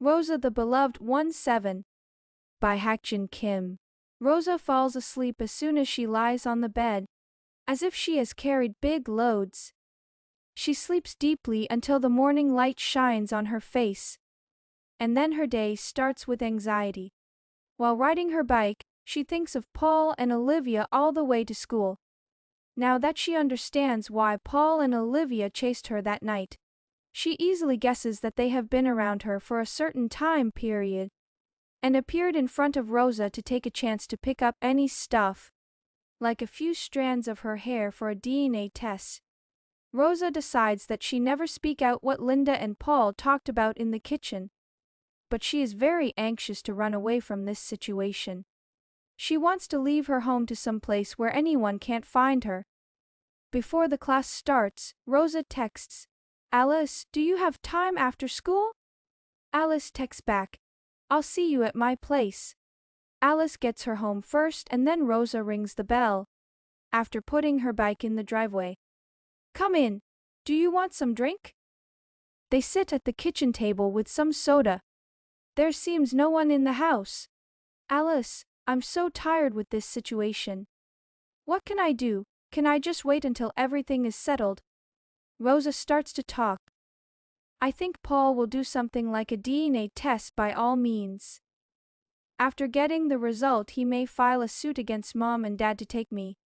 Rosa the Beloved One 7. By Hakjin Kim. Rosa falls asleep as soon as she lies on the bed, as if she has carried big loads. She sleeps deeply until the morning light shines on her face, and then her day starts with anxiety. While riding her bike, she thinks of Paul and Olivia all the way to school. Now that she understands why Paul and Olivia chased her that night, she easily guesses that they have been around her for a certain time period, and appeared in front of Rosa to take a chance to pick up any stuff, like a few strands of her hair for a DNA test. Rosa decides that she never speak out what Linda and Paul talked about in the kitchen, but she is very anxious to run away from this situation. She wants to leave her home to some place where anyone can't find her. Before the class starts, Rosa texts, "Alice, do you have time after school?" Alice texts back, "I'll see you at my place." Alice gets her home first and then Rosa rings the bell, after putting her bike in the driveway. "Come in. Do you want some drink?" They sit at the kitchen table with some soda. There seems no one in the house. "Alice, I'm so tired with this situation. What can I do? Can I just wait until everything is settled?" Rosa starts to talk. "I think Paul will do something like a DNA test by all means. After getting the result, he may file a suit against Mom and Dad to take me.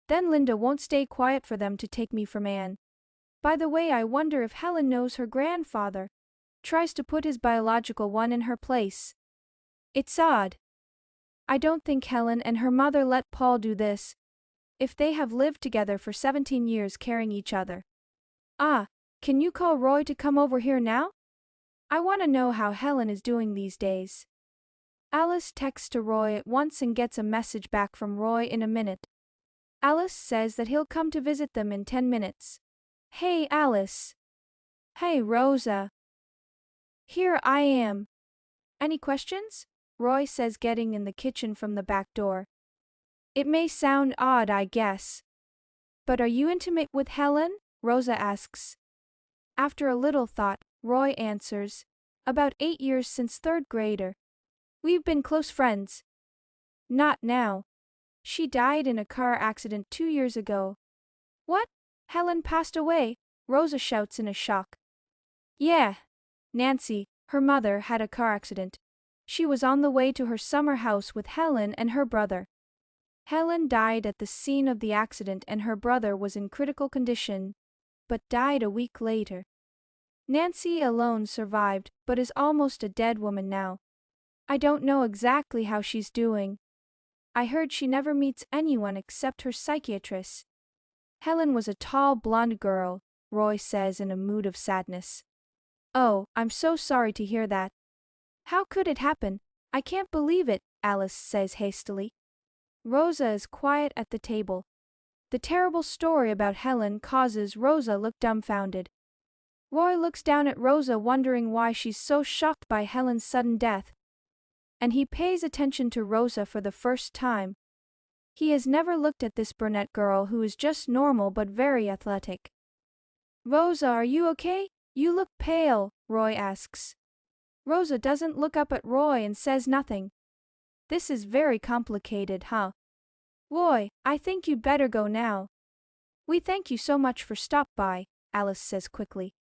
Then Linda won't stay quiet for them to take me from Anne. By the way, I wonder if Helen knows her grandfather tries to put his biological one in her place. It's odd. I don't think Helen and her mother let Paul do this, if they have lived together for 17 years carrying each other. Can you call Roy to come over here now? I want to know how Helen is doing these days." Alice texts to Roy at once and gets a message back from Roy in a minute. Alice says that he'll come to visit them in 10 minutes. "Hey, Alice." "Hey, Rosa. Here I am. Any questions?" Roy says, getting in the kitchen from the back door. "It may sound odd, I guess. But are you intimate with Helen?" Rosa asks. After a little thought, Roy answers, "About 8 years since third grader. We've been close friends." "Not now. She died in a car accident 2 years ago." "What? Helen passed away?" Rosa shouts in a shock. "Yeah. Nancy, her mother, had a car accident. She was on the way to her summer house with Helen and her brother. Helen died at the scene of the accident and her brother was in critical condition, but died a week later. Nancy alone survived, but is almost a dead woman now. I don't know exactly how she's doing. I heard she never meets anyone except her psychiatrist." "Helen was a tall blonde girl," Roy says in a mood of sadness. "Oh, I'm so sorry to hear that. How could it happen? I can't believe it," Alice says hastily. Rosa is quiet at the table. The terrible story about Helen causes Rosa look dumbfounded. Roy looks down at Rosa wondering why she's so shocked by Helen's sudden death. And he pays attention to Rosa for the first time. He has never looked at this brunette girl who is just normal but very athletic. "Rosa, are you okay? You look pale," Roy asks. Rosa doesn't look up at Roy and says nothing. "This is very complicated, huh? Roy, I think you'd better go now." "We thank you so much for stop by," Alice says quickly.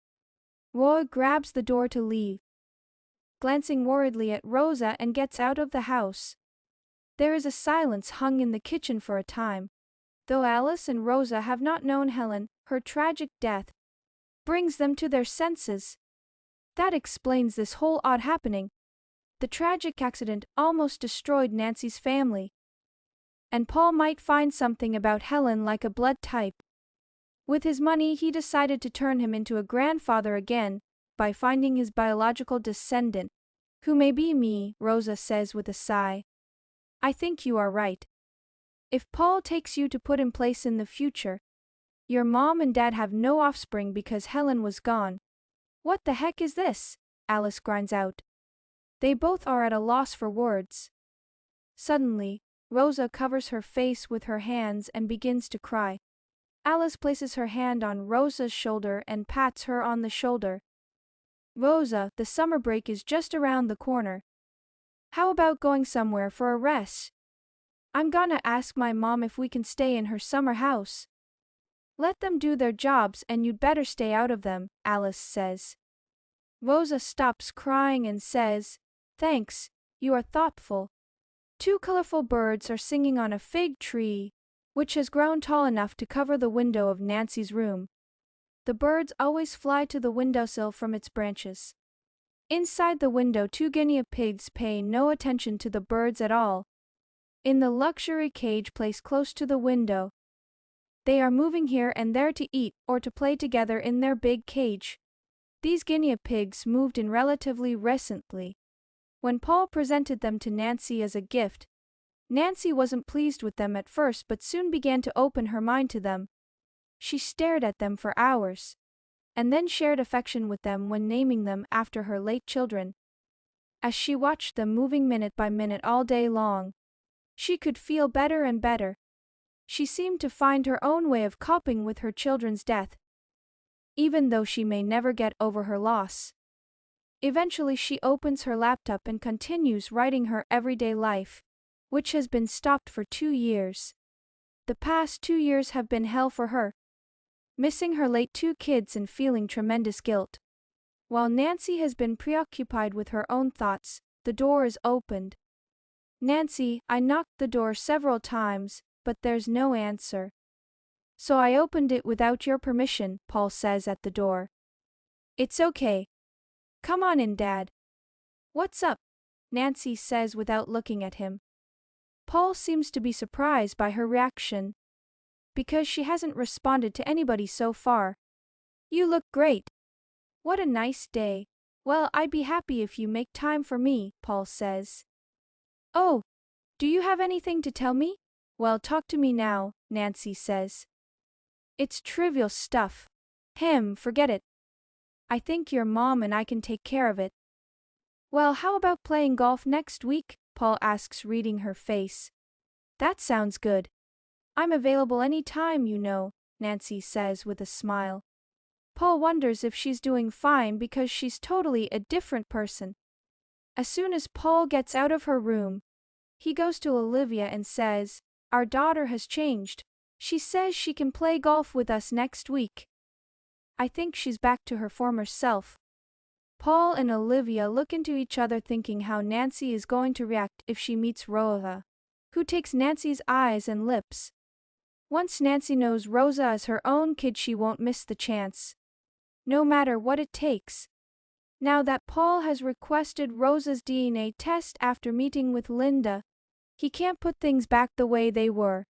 Roy grabs the door to leave, glancing worriedly at Rosa, and gets out of the house. There is a silence hung in the kitchen for a time. Though Alice and Rosa have not known Helen, her tragic death brings them to their senses. That explains this whole odd happening. The tragic accident almost destroyed Nancy's family. And Paul might find something about Helen like a blood type. With his money, he decided to turn him into a grandfather again by finding his biological descendant, who may be me, Rosa says with a sigh. "I think you are right. If Paul takes you to put in place in the future, your mom and dad have no offspring because Helen was gone." "What the heck is this?" Alice grinds out. They both are at a loss for words. Suddenly, Rosa covers her face with her hands and begins to cry. Alice places her hand on Rosa's shoulder and pats her on the shoulder. Rosa, the summer break is just around the corner. How about going somewhere for a rest? I'm gonna ask my mom if we can stay in her summer house. Let them do their jobs and you'd better stay out of them, Alice says. Rosa stops crying and says, Thanks, you are thoughtful. Two colorful birds are singing on a fig tree, which has grown tall enough to cover the window of Nancy's room. The birds always fly to the windowsill from its branches. Inside the window, two guinea pigs pay no attention to the birds at all. In the luxury cage placed close to the window, they are moving here and there to eat or to play together in their big cage. These guinea pigs moved in relatively recently. When Paul presented them to Nancy as a gift, Nancy wasn't pleased with them at first but soon began to open her mind to them. She stared at them for hours, and then shared affection with them when naming them after her late children. As she watched them moving minute by minute all day long, she could feel better and better. She seemed to find her own way of coping with her children's death, even though she may never get over her loss. Eventually she opens her laptop and continues writing her everyday life, which has been stopped for 2 years. The past 2 years have been hell for her, missing her late 2 kids and feeling tremendous guilt. While Nancy has been preoccupied with her own thoughts, the door is opened. Nancy, I knocked the door several times, but there's no answer. So I opened it without your permission, Paul says at the door. It's okay. Come on in, Dad. What's up? Nancy says without looking at him. Paul seems to be surprised by her reaction, because she hasn't responded to anybody so far. You look great. What a nice day. Well, I'd be happy if you make time for me, Paul says. Oh, do you have anything to tell me? Well, talk to me now, Nancy says. It's trivial stuff. Forget it. I think your mom and I can take care of it. Well, how about playing golf next week? Paul asks, reading her face. That sounds good. I'm available any time, you know, Nancy says with a smile. Paul wonders if she's doing fine because she's totally a different person. As soon as Paul gets out of her room, he goes to Olivia and says, Our daughter has changed. She says she can play golf with us next week. I think she's back to her former self. Paul and Olivia look into each other thinking how Nancy is going to react if she meets Rosa, who takes Nancy's eyes and lips. Once Nancy knows Rosa as her own kid, she won't miss the chance, no matter what it takes. Now that Paul has requested Rosa's DNA test after meeting with Linda, he can't put things back the way they were.